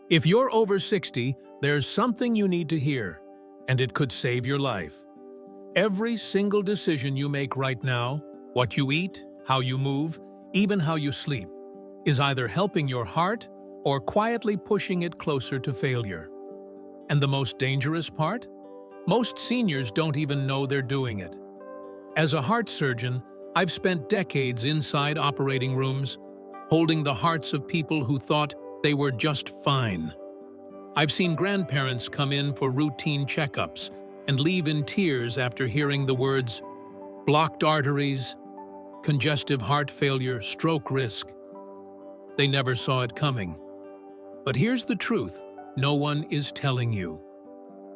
If you're over 60, there's something you need to hear, and it could save your life. Every single decision you make right now, what you eat, how you move, even how you sleep, is either helping your heart or quietly pushing it closer to failure. And the most dangerous part? Most seniors don't even know they're doing it. As a heart surgeon, I've spent decades inside operating rooms, holding the hearts of people who thought they were just fine. I've seen grandparents come in for routine checkups and leave in tears after hearing the words blocked arteries, congestive heart failure, stroke risk. They never saw it coming. But here's the truth no one is telling you.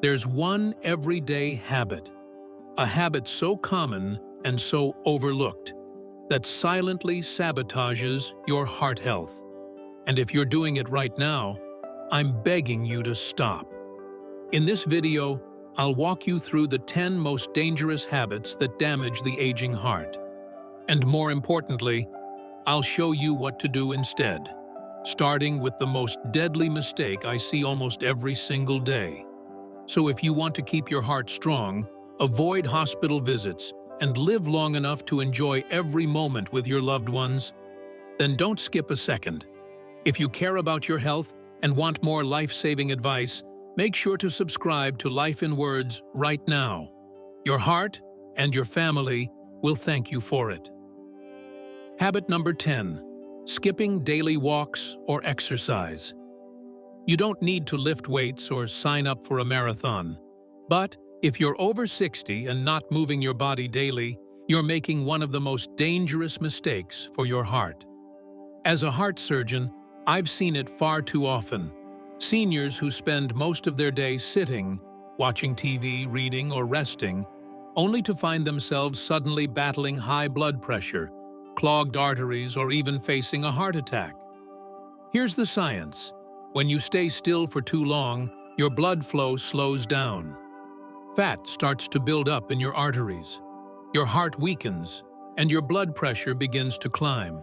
There's one everyday habit, a habit so common and so overlooked, that silently sabotages your heart health. And if you're doing it right now, I'm begging you to stop. In this video, I'll walk you through the 10 most dangerous habits that damage the aging heart. And more importantly, I'll show you what to do instead, starting with the most deadly mistake I see almost every single day. So if you want to keep your heart strong, avoid hospital visits, and live long enough to enjoy every moment with your loved ones, then don't skip a second. If you care about your health and want more life-saving advice, make sure to subscribe to Life in Words right now. Your heart and your family will thank you for it. Habit number 10. Skipping daily walks or exercise. You don't need to lift weights or sign up for a marathon. But if you're over 60 and not moving your body daily, you're making one of the most dangerous mistakes for your heart. As a heart surgeon, I've seen it far too often. Seniors who spend most of their day sitting, watching TV, reading, or resting, only to find themselves suddenly battling high blood pressure, clogged arteries, or even facing a heart attack. Here's the science. When you stay still for too long, your blood flow slows down. Fat starts to build up in your arteries. Your heart weakens, and your blood pressure begins to climb.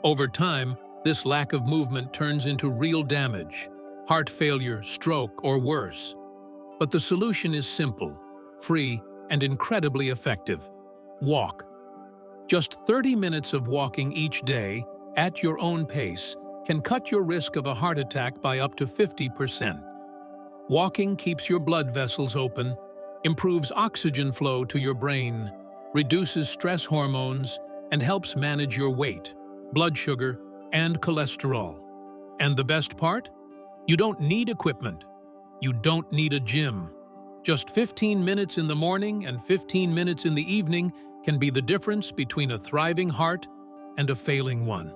Over time, this lack of movement turns into real damage, heart failure, stroke, or worse. But the solution is simple, free, and incredibly effective. Walk. Just 30 minutes of walking each day, at your own pace, can cut your risk of a heart attack by up to 50%. Walking keeps your blood vessels open, improves oxygen flow to your brain, reduces stress hormones, and helps manage your weight, blood sugar, and cholesterol. And the best part? You don't need equipment. You don't need a gym. Just 15 minutes in the morning and 15 minutes in the evening can be the difference between a thriving heart and a failing one.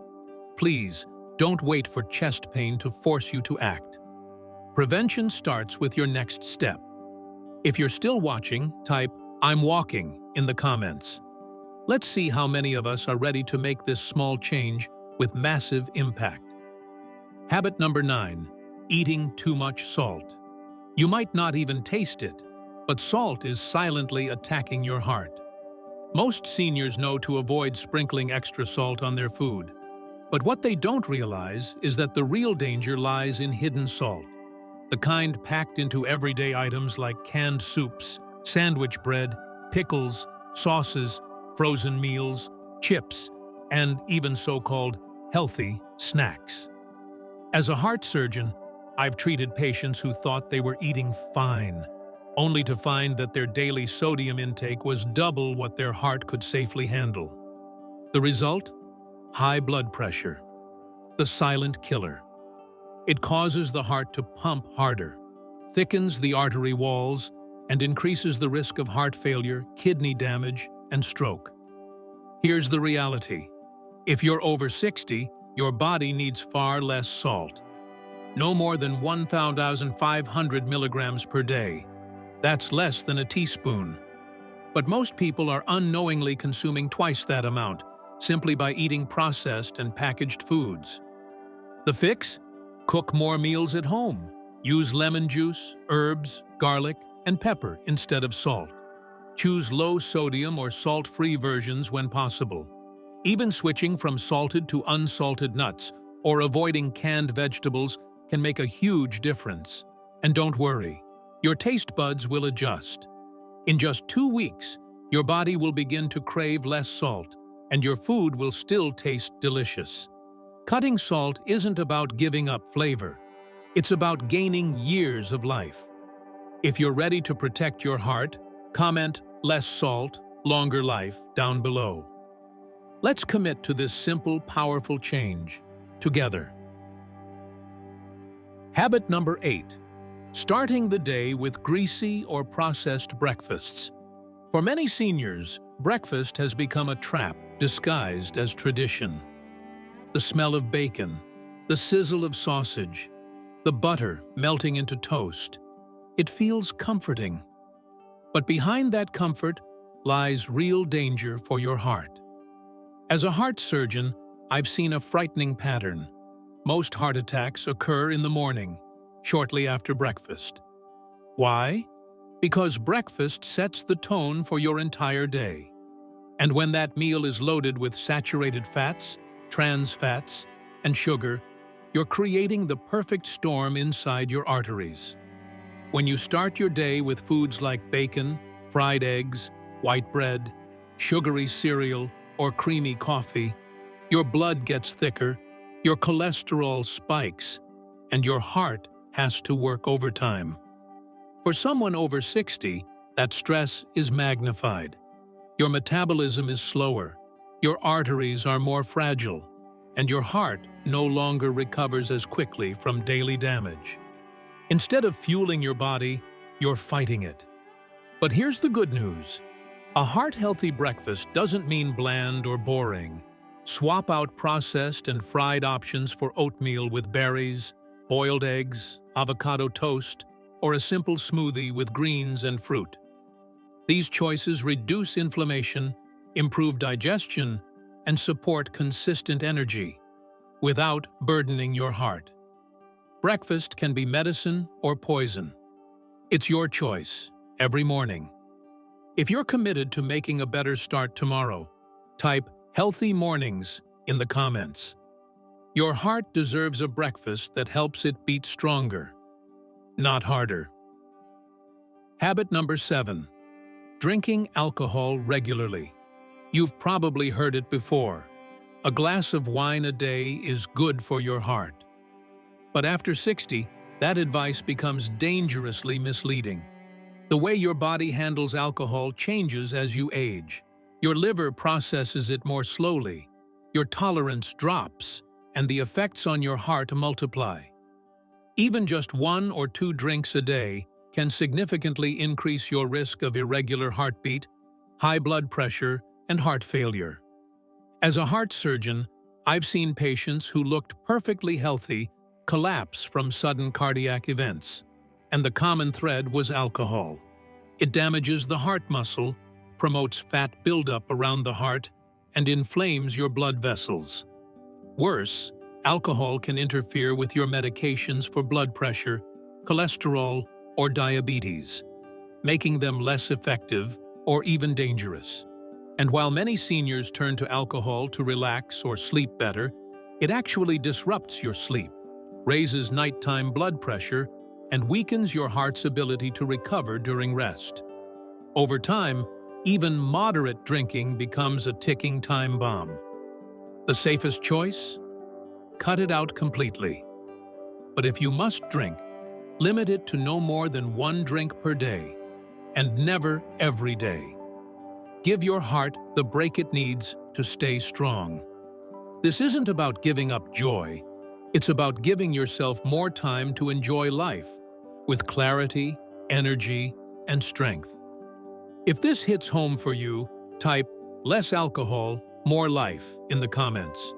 Please, don't wait for chest pain to force you to act. Prevention starts with your next step. If you're still watching, type, "I'm walking" in the comments. Let's see how many of us are ready to make this small change with massive impact. Habit number 9. Eating too much salt. You might not even taste it, but salt is silently attacking your heart. Most seniors know to avoid sprinkling extra salt on their food. But what they don't realize is that the real danger lies in hidden salt, the kind packed into everyday items like canned soups, sandwich bread, pickles, sauces, frozen meals, chips, and even so-called healthy snacks. As a heart surgeon, I've treated patients who thought they were eating fine, only to find that their daily sodium intake was double what their heart could safely handle. The result? High blood pressure, the silent killer. It causes the heart to pump harder, thickens the artery walls, and increases the risk of heart failure, kidney damage, and stroke. Here's the reality. If you're over 60, your body needs far less salt. No more than 1,500 milligrams per day. That's less than a teaspoon. But most people are unknowingly consuming twice that amount, simply by eating processed and packaged foods. The fix? Cook more meals at home. Use lemon juice, herbs, garlic, and pepper instead of salt. Choose low-sodium or salt-free versions when possible. Even switching from salted to unsalted nuts or avoiding canned vegetables can make a huge difference. And don't worry, your taste buds will adjust. In just 2 weeks, your body will begin to crave less salt, and your food will still taste delicious. Cutting salt isn't about giving up flavor. It's about gaining years of life. If you're ready to protect your heart, comment "less salt, longer life" down below. Let's commit to this simple, powerful change together. Habit number 8. Starting the day with greasy or processed breakfasts. For many seniors, breakfast has become a trap disguised as tradition. The smell of bacon, the sizzle of sausage, the butter melting into toast. It feels comforting. But behind that comfort lies real danger for your heart. As a heart surgeon, I've seen a frightening pattern. Most heart attacks occur in the morning, shortly after breakfast. Why? Because breakfast sets the tone for your entire day. And when that meal is loaded with saturated fats, trans fats, and sugar, you're creating the perfect storm inside your arteries. When you start your day with foods like bacon, fried eggs, white bread, sugary cereal, or creamy coffee, your blood gets thicker, your cholesterol spikes, and your heart has to work overtime. For someone over 60, that stress is magnified. Your metabolism is slower, your arteries are more fragile, and your heart no longer recovers as quickly from daily damage. Instead of fueling your body, you're fighting it. But here's the good news. A heart-healthy breakfast doesn't mean bland or boring. Swap out processed and fried options for oatmeal with berries, boiled eggs, avocado toast, or a simple smoothie with greens and fruit. These choices reduce inflammation, improve digestion, and support consistent energy, without burdening your heart. Breakfast can be medicine or poison. It's your choice, every morning. If you're committed to making a better start tomorrow, type "healthy mornings" in the comments. Your heart deserves a breakfast that helps it beat stronger, not harder. Habit number 7. Drinking alcohol regularly. You've probably heard it before. A glass of wine a day is good for your heart. But after 60, that advice becomes dangerously misleading. The way your body handles alcohol changes as you age. Your liver processes it more slowly, your tolerance drops, and the effects on your heart multiply. Even just 1 or 2 drinks a day can significantly increase your risk of irregular heartbeat, high blood pressure, and heart failure. As a heart surgeon, I've seen patients who looked perfectly healthy collapse from sudden cardiac events, and the common thread was alcohol. It damages the heart muscle, promotes fat buildup around the heart, and inflames your blood vessels. Worse, alcohol can interfere with your medications for blood pressure, cholesterol, or diabetes, making them less effective or even dangerous. And while many seniors turn to alcohol to relax or sleep better, it actually disrupts your sleep, raises nighttime blood pressure, and weakens your heart's ability to recover during rest. Over time, even moderate drinking becomes a ticking time bomb. The safest choice? Cut it out completely. But if you must drink, limit it to no more than 1 drink per day, and never every day. Give your heart the break it needs to stay strong. This isn't about giving up joy. It's about giving yourself more time to enjoy life with clarity, energy, and strength. If this hits home for you, type "less alcohol, more life" in the comments.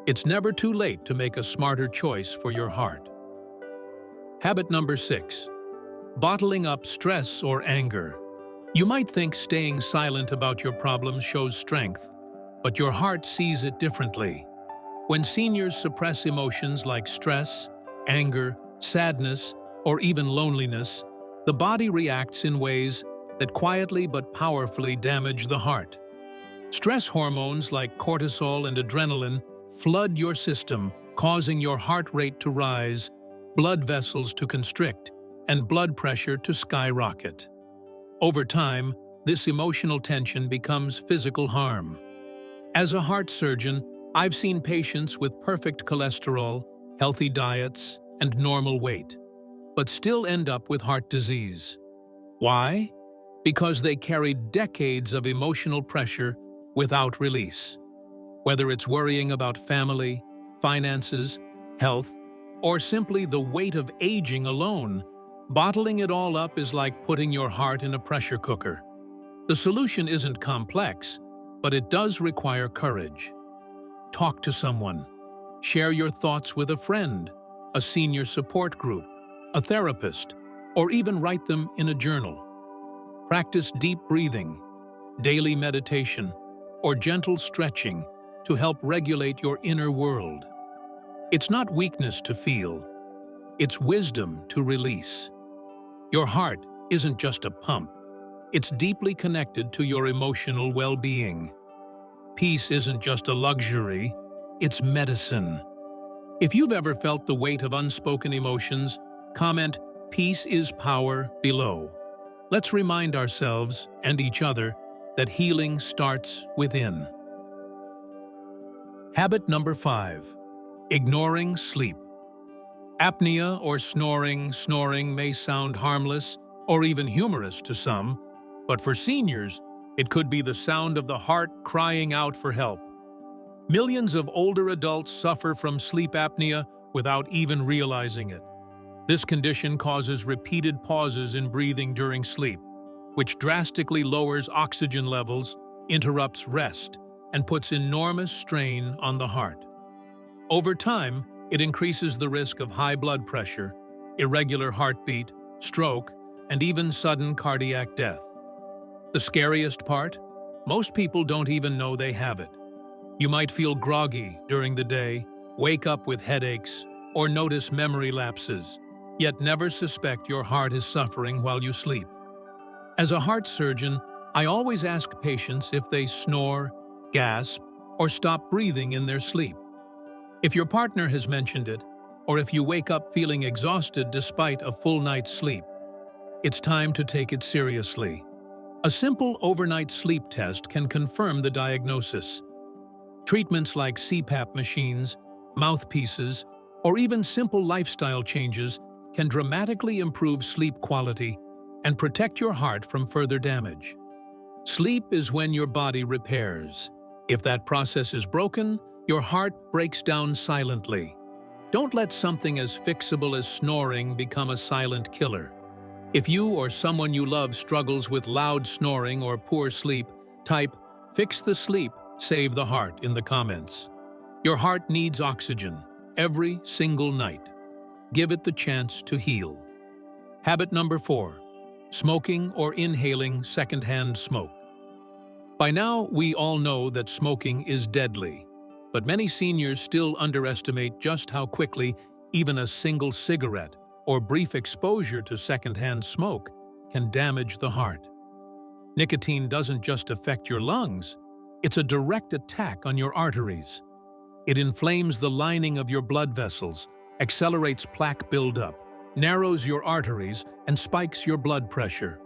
It's never too late to make a smarter choice for your heart. Habit number 6. Bottling up stress or anger. You might think staying silent about your problems shows strength, but your heart sees it differently. When seniors suppress emotions like stress, anger, sadness, or even loneliness, the body reacts in ways that quietly but powerfully damage the heart. Stress hormones like cortisol and adrenaline flood your system, causing your heart rate to rise, blood vessels to constrict, and blood pressure to skyrocket. Over time, this emotional tension becomes physical harm. As a heart surgeon, I've seen patients with perfect cholesterol, healthy diets, and normal weight, but still end up with heart disease. Why? Because they carried decades of emotional pressure without release. Whether it's worrying about family, finances, health, or simply the weight of aging alone, bottling it all up is like putting your heart in a pressure cooker. The solution isn't complex, but it does require courage. Talk to someone. Share your thoughts with a friend, a senior support group, a therapist, or even write them in a journal. Practice deep breathing, daily meditation, or gentle stretching to help regulate your inner world. It's not weakness to feel, it's wisdom to release. Your heart isn't just a pump, it's deeply connected to your emotional well-being. Peace isn't just a luxury, it's medicine. If you've ever felt the weight of unspoken emotions, comment "Peace is power" below. Let's remind ourselves and each other that healing starts within. Habit number 5. Ignoring sleep. Apnea or snoring may sound harmless or even humorous to some, but for seniors, it could be the sound of the heart crying out for help. Millions of older adults suffer from sleep apnea without even realizing it. This condition causes repeated pauses in breathing during sleep, which drastically lowers oxygen levels, interrupts rest, and puts enormous strain on the heart. Over time, it increases the risk of high blood pressure, irregular heartbeat, stroke, and even sudden cardiac death. The scariest part? Most people don't even know they have it. You might feel groggy during the day, wake up with headaches, or notice memory lapses, yet never suspect your heart is suffering while you sleep. As a heart surgeon, I always ask patients if they snore, gasp, or stop breathing in their sleep. If your partner has mentioned it, or if you wake up feeling exhausted despite a full night's sleep, it's time to take it seriously. A simple overnight sleep test can confirm the diagnosis. Treatments like CPAP machines, mouthpieces, or even simple lifestyle changes can dramatically improve sleep quality and protect your heart from further damage. Sleep is when your body repairs. If that process is broken, your heart breaks down silently. Don't let something as fixable as snoring become a silent killer. If you or someone you love struggles with loud snoring or poor sleep, type "Fix the sleep, save the heart" in the comments. Your heart needs oxygen every single night. Give it the chance to heal. Habit number 4. Smoking or inhaling secondhand smoke. By now, we all know that smoking is deadly, but many seniors still underestimate just how quickly even a single cigarette or brief exposure to secondhand smoke can damage the heart. Nicotine doesn't just affect your lungs, it's a direct attack on your arteries. It inflames the lining of your blood vessels, accelerates plaque buildup, narrows your arteries, and spikes your blood pressure.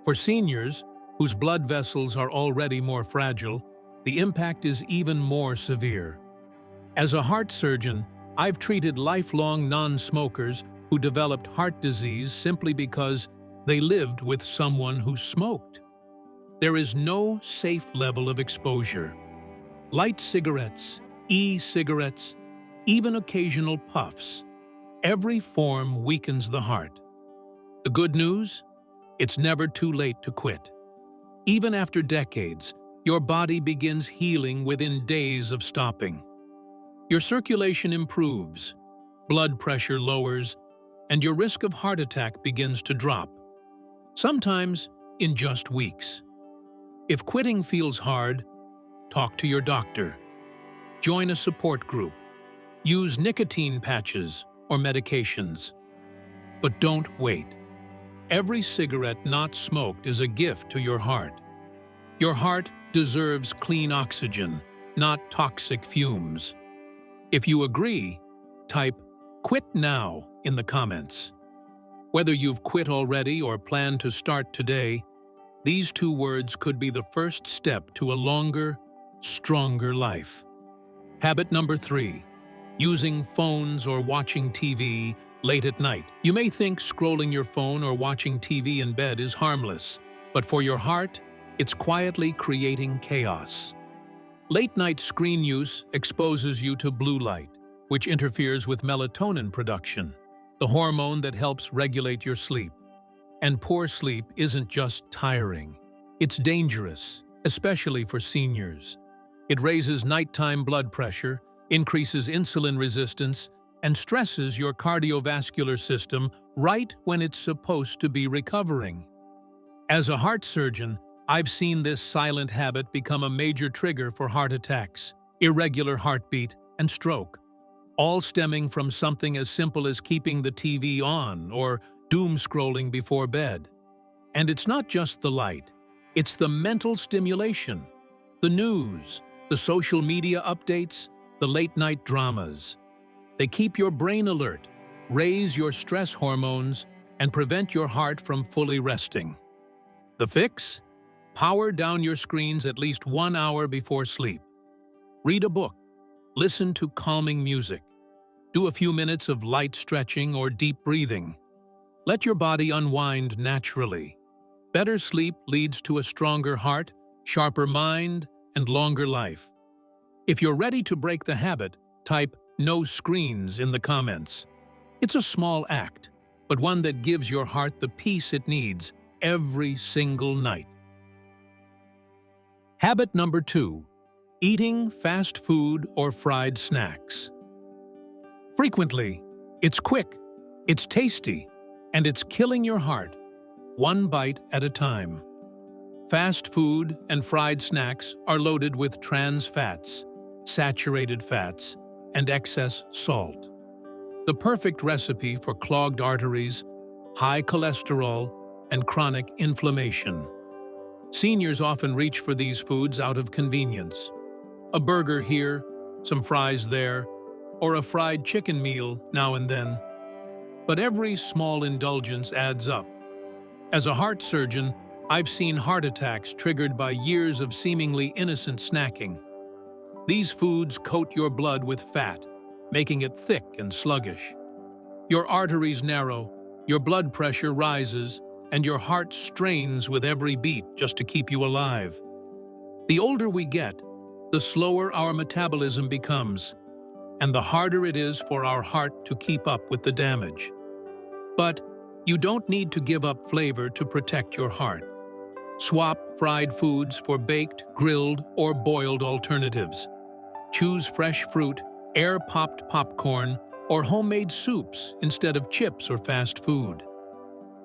For seniors, whose blood vessels are already more fragile, the impact is even more severe. As a heart surgeon, I've treated lifelong non-smokers who developed heart disease simply because they lived with someone who smoked. There is no safe level of exposure. Light cigarettes, e-cigarettes, even occasional puffs, every form weakens the heart. The good news? It's never too late to quit. Even after decades, your body begins healing within days of stopping. Your circulation improves, blood pressure lowers, and your risk of heart attack begins to drop, sometimes in just weeks. If quitting feels hard, talk to your doctor. Join a support group. Use nicotine patches or medications. But don't wait. Every cigarette not smoked is a gift to your heart. Your heart deserves clean oxygen, not toxic fumes. If you agree, type Quit now in the comments. Whether you've quit already or plan to start today, these 2 words could be the first step to a longer, stronger life. Habit number 3. Using phones or watching TV late at night. You may think scrolling your phone or watching TV in bed is harmless, but for your heart, it's quietly creating chaos. Late-night screen use exposes you to blue light, which interferes with melatonin production, the hormone that helps regulate your sleep. And poor sleep isn't just tiring. It's dangerous, especially for seniors. It raises nighttime blood pressure, increases insulin resistance, and stresses your cardiovascular system right when it's supposed to be recovering. As a heart surgeon, I've seen this silent habit become a major trigger for heart attacks, irregular heartbeat, and stroke, all stemming from something as simple as keeping the TV on or doom scrolling before bed. And it's not just the light, it's the mental stimulation, the news, the social media updates, the late-night dramas. They keep your brain alert, raise your stress hormones, and prevent your heart from fully resting. The fix? Power down your screens at least 1 hour before sleep. Read a book. Listen to calming music. Do a few minutes of light stretching or deep breathing. Let your body unwind naturally. Better sleep leads to a stronger heart, sharper mind, and longer life. If you're ready to break the habit, type "no screens" in the comments. It's a small act, but one that gives your heart the peace it needs every single night. Habit number 2. Eating fast food or fried snacks. Frequently, it's quick, it's tasty, and it's killing your heart, one bite at a time. Fast food and fried snacks are loaded with trans fats, saturated fats, and excess salt. The perfect recipe for clogged arteries, high cholesterol, and chronic inflammation. Seniors often reach for these foods out of convenience. A burger here, some fries there, or a fried chicken meal now and then. But every small indulgence adds up. As a heart surgeon, I've seen heart attacks triggered by years of seemingly innocent snacking. These foods coat your blood with fat, making it thick and sluggish. Your arteries narrow, your blood pressure rises, and your heart strains with every beat just to keep you alive. The older we get, the slower our metabolism becomes, and the harder it is for our heart to keep up with the damage. But you don't need to give up flavor to protect your heart. Swap fried foods for baked, grilled, or boiled alternatives. Choose fresh fruit, air-popped popcorn, or homemade soups instead of chips or fast food.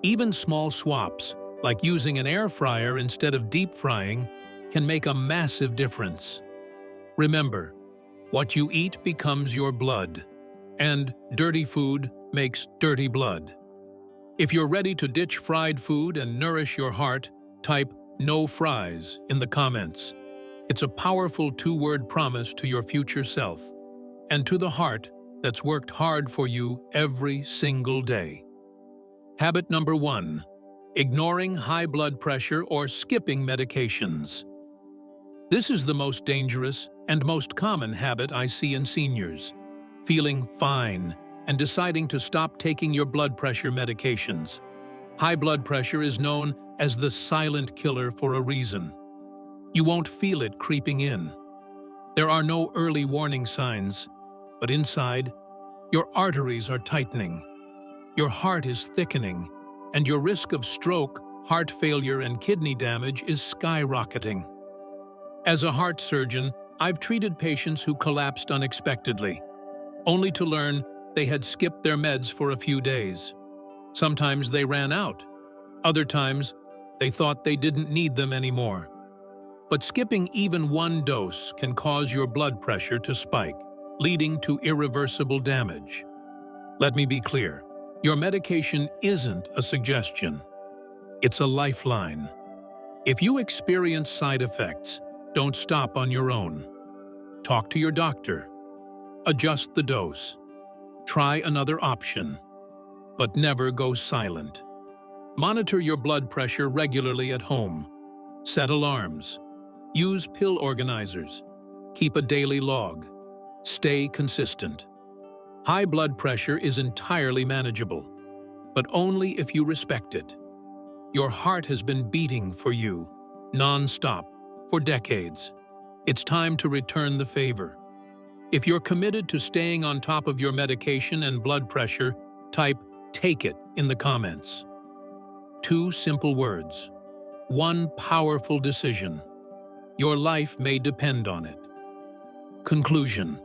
Even small swaps, like using an air fryer instead of deep frying, can make a massive difference. Remember, what you eat becomes your blood, and dirty food makes dirty blood. If you're ready to ditch fried food and nourish your heart, type "no fries" in the comments. It's a powerful 2-word promise to your future self, and to the heart that's worked hard for you every single day. Habit number 1. Ignoring high blood pressure or skipping medications. This is the most dangerous and most common habit I see in seniors. Feeling fine and deciding to stop taking your blood pressure medications. High blood pressure is known as the silent killer for a reason. You won't feel it creeping in. There are no early warning signs, but inside, your arteries are tightening, your heart is thickening, and your risk of stroke, heart failure, and kidney damage is skyrocketing. As a heart surgeon, I've treated patients who collapsed unexpectedly, only to learn they had skipped their meds for a few days. Sometimes they ran out. Other times, they thought they didn't need them anymore. But skipping even one dose can cause your blood pressure to spike, leading to irreversible damage. Let me be clear, your medication isn't a suggestion. It's a lifeline. If you experience side effects, don't stop on your own. Talk to your doctor. Adjust the dose. Try another option, but never go silent. Monitor your blood pressure regularly at home. Set alarms. Use pill organizers. Keep a daily log. Stay consistent. High blood pressure is entirely manageable, but only if you respect it. Your heart has been beating for you, non-stop, for decades. It's time to return the favor. If you're committed to staying on top of your medication and blood pressure, type "take it" in the comments. 2 simple words. 1 powerful decision. Your life may depend on it. Conclusion.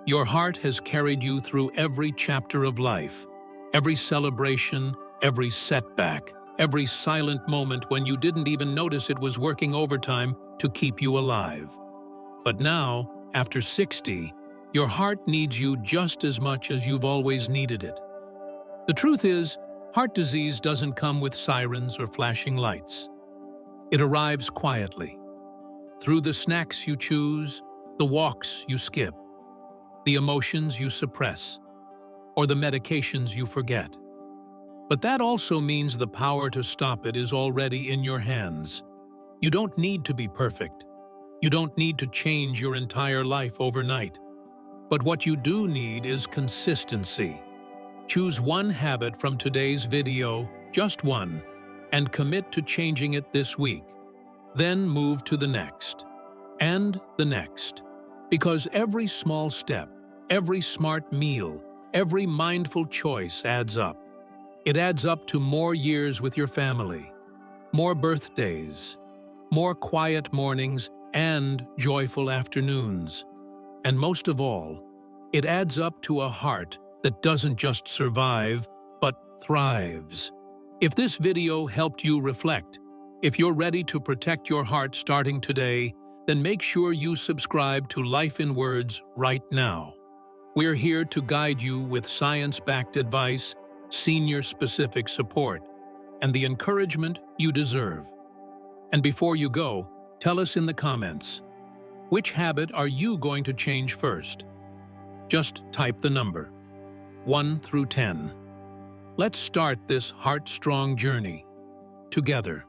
Your heart has carried you through every chapter of life, every celebration, every setback, every silent moment when you didn't even notice it was working overtime to keep you alive. But now, after 60, your heart needs you just as much as you've always needed it. The truth is, heart disease doesn't come with sirens or flashing lights. It arrives quietly, through the snacks you choose, the walks you skip, the emotions you suppress, or the medications you forget. But that also means the power to stop it is already in your hands. You don't need to be perfect. You don't need to change your entire life overnight. But what you do need is consistency. Choose one habit from today's video, just one, and commit to changing it this week. Then move to the next, and the next. Because every small step, every smart meal, every mindful choice adds up. It adds up to more years with your family, more birthdays, more quiet mornings, and joyful afternoons. And most of all, it adds up to a heart that doesn't just survive, but thrives. If this video helped you reflect, if you're ready to protect your heart starting today, then make sure you subscribe to Life in Words right now. We're here to guide you with science-backed advice, senior-specific support, and the encouragement you deserve. And before you go, tell us in the comments, which habit are you going to change first? Just type the number, 1 through 10. Let's start this heart-strong journey together.